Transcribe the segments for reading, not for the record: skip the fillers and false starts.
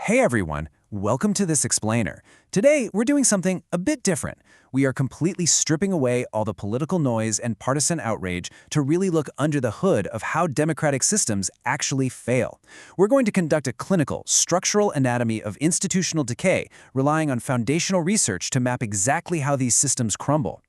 Hey everyone, welcome to this explainer. Today, we're doing something a bit different. We are completely stripping away all the political noise and partisan outrage to really look under the hood of how democratic systems actually fail. We're going to conduct a clinical, structural anatomy of institutional decay, relying on foundational research to map exactly how these systems crumble.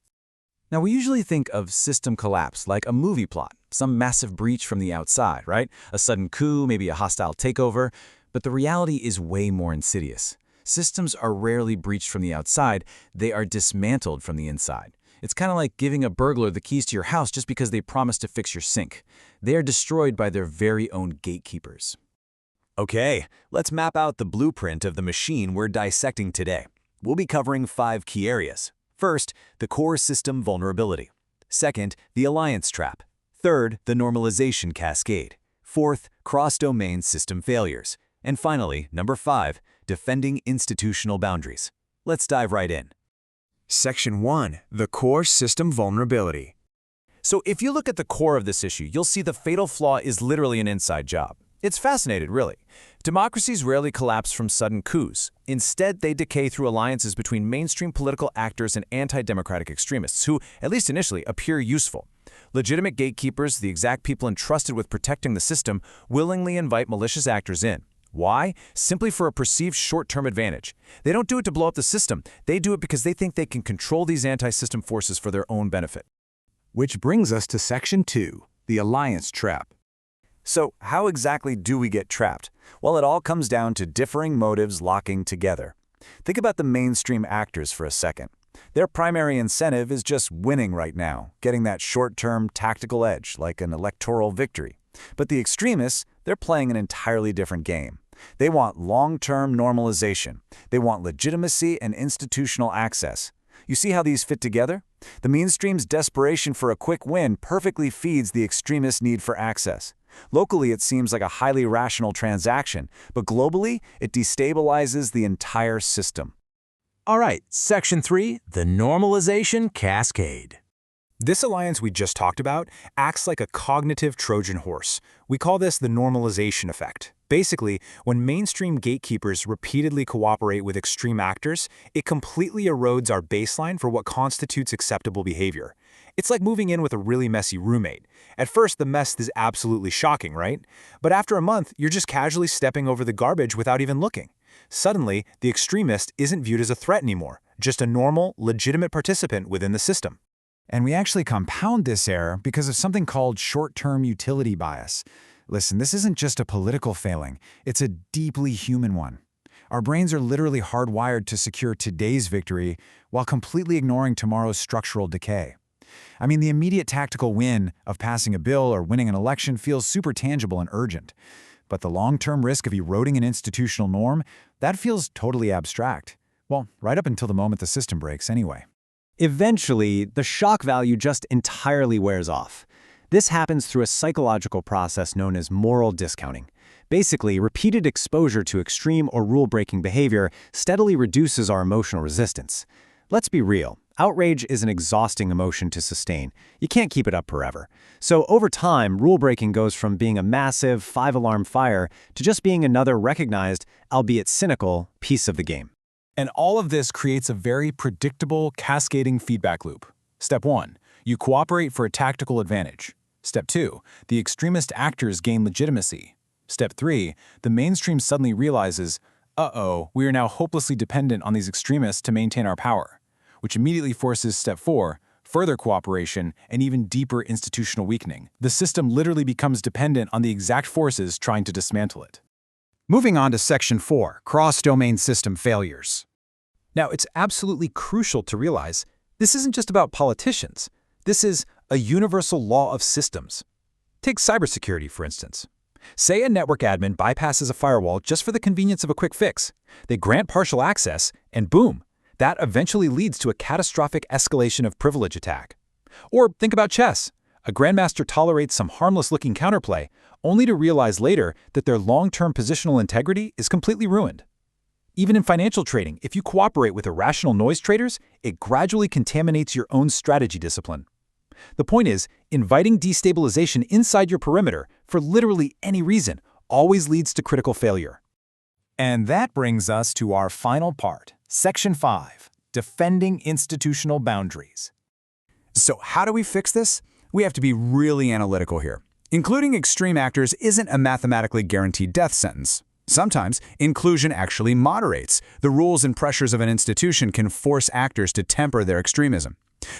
Now, we usually think of system collapse like a movie plot, some massive breach from the outside, right? A sudden coup, maybe a hostile takeover. But the reality is way more insidious. Systems are rarely breached from the outside, they are dismantled from the inside. It's kind of like giving a burglar the keys to your house just because they promised to fix your sink. They are destroyed by their very own gatekeepers. Okay, let's map out the blueprint of the machine we're dissecting today. We'll be covering 5 key areas. First, the core system vulnerability. Second, the alliance trap. Third, the normalization cascade. Fourth, cross-domain system failures. And finally, number 5, defending institutional boundaries. Let's dive right in. Section 1. The core system vulnerability. So if you look at the core of this issue, you'll see the fatal flaw is literally an inside job. It's fascinating, really. Democracies rarely collapse from sudden coups. Instead, they decay through alliances between mainstream political actors and anti-democratic extremists who, at least initially, appear useful. Legitimate gatekeepers, the exact people entrusted with protecting the system, willingly invite malicious actors in. Why? Simply for a perceived short-term advantage. They don't do it to blow up the system. They do it because they think they can control these anti-system forces for their own benefit. Which brings us to Section 2, the alliance trap. So, how exactly do we get trapped? Well, it all comes down to differing motives locking together. Think about the mainstream actors for a second. Their primary incentive is just winning right now, getting that short-term tactical edge, like an electoral victory. But the extremists, they're playing an entirely different game. They want long-term normalization. They want legitimacy and institutional access. You see how these fit together? The mainstream's desperation for a quick win perfectly feeds the extremists' need for access. Locally, it seems like a highly rational transaction, but globally, it destabilizes the entire system. All right, Section 3, the normalization cascade. This alliance we just talked about acts like a cognitive Trojan horse. We call this the normalization effect. Basically, when mainstream gatekeepers repeatedly cooperate with extreme actors, it completely erodes our baseline for what constitutes acceptable behavior. It's like moving in with a really messy roommate. At first, the mess is absolutely shocking, right? But after a month, you're just casually stepping over the garbage without even looking. Suddenly, the extremist isn't viewed as a threat anymore, just a normal, legitimate participant within the system. And we actually compound this error because of something called short-term utility bias. Listen, this isn't just a political failing, it's a deeply human one. Our brains are literally hardwired to secure today's victory while completely ignoring tomorrow's structural decay. I mean, the immediate tactical win of passing a bill or winning an election feels super tangible and urgent. But the long-term risk of eroding an institutional norm, that feels totally abstract. Well, right up until the moment the system breaks anyway. Eventually, the shock value just entirely wears off. This happens through a psychological process known as moral discounting. Basically, repeated exposure to extreme or rule-breaking behavior steadily reduces our emotional resistance. Let's be real. Outrage is an exhausting emotion to sustain. You can't keep it up forever. So over time, rule-breaking goes from being a massive 5-alarm fire to just being another recognized, albeit cynical, piece of the game. And all of this creates a very predictable, cascading feedback loop. Step 1. You cooperate for a tactical advantage. Step 2. The extremist actors gain legitimacy. Step 3. The mainstream suddenly realizes, uh-oh, we are now hopelessly dependent on these extremists to maintain our power, which immediately forces Step 4, further cooperation and even deeper institutional weakening. The system literally becomes dependent on the exact forces trying to dismantle it. Moving on to Section 4, cross-domain system failures. Now, it's absolutely crucial to realize this isn't just about politicians. This is a universal law of systems. Take cybersecurity, for instance. Say a network admin bypasses a firewall just for the convenience of a quick fix. They grant partial access, and boom, that eventually leads to a catastrophic escalation of privilege attack. Or think about chess. A grandmaster tolerates some harmless-looking counterplay, only to realize later that their long-term positional integrity is completely ruined. Even in financial trading, if you cooperate with irrational noise traders, it gradually contaminates your own strategy discipline. The point is, inviting destabilization inside your perimeter for literally any reason always leads to critical failure. And that brings us to our final part, Section 5, Defending Institutional Boundaries. So how do we fix this? We have to be really analytical here. Including extreme actors isn't a mathematically guaranteed death sentence. Sometimes, inclusion actually moderates. The rules and pressures of an institution can force actors to temper their extremism.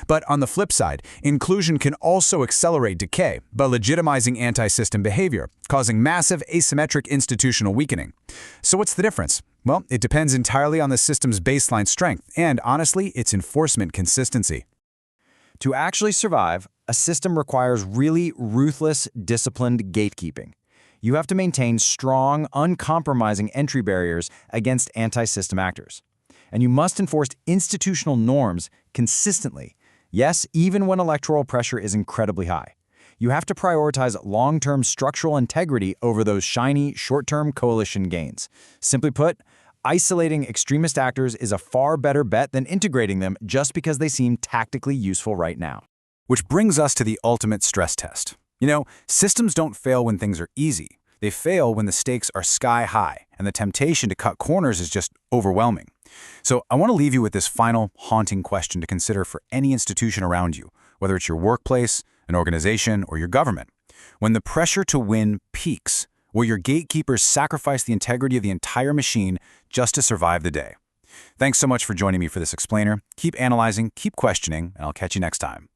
But on the flip side, inclusion can also accelerate decay by legitimizing anti-system behavior, causing massive asymmetric institutional weakening. So what's the difference? Well, it depends entirely on the system's baseline strength and, honestly, its enforcement consistency. To actually survive, a system requires really ruthless, disciplined gatekeeping. You have to maintain strong, uncompromising entry barriers against anti-system actors. And you must enforce institutional norms consistently. Yes, even when electoral pressure is incredibly high. You have to prioritize long-term structural integrity over those shiny, short-term coalition gains. Simply put, isolating extremist actors is a far better bet than integrating them just because they seem tactically useful right now. Which brings us to the ultimate stress test. You know, systems don't fail when things are easy. They fail when the stakes are sky high and the temptation to cut corners is just overwhelming. So I want to leave you with this final haunting question to consider for any institution around you, whether it's your workplace, an organization, or your government. When the pressure to win peaks, will your gatekeepers sacrifice the integrity of the entire machine just to survive the day? Thanks so much for joining me for this explainer. Keep analyzing, keep questioning, and I'll catch you next time.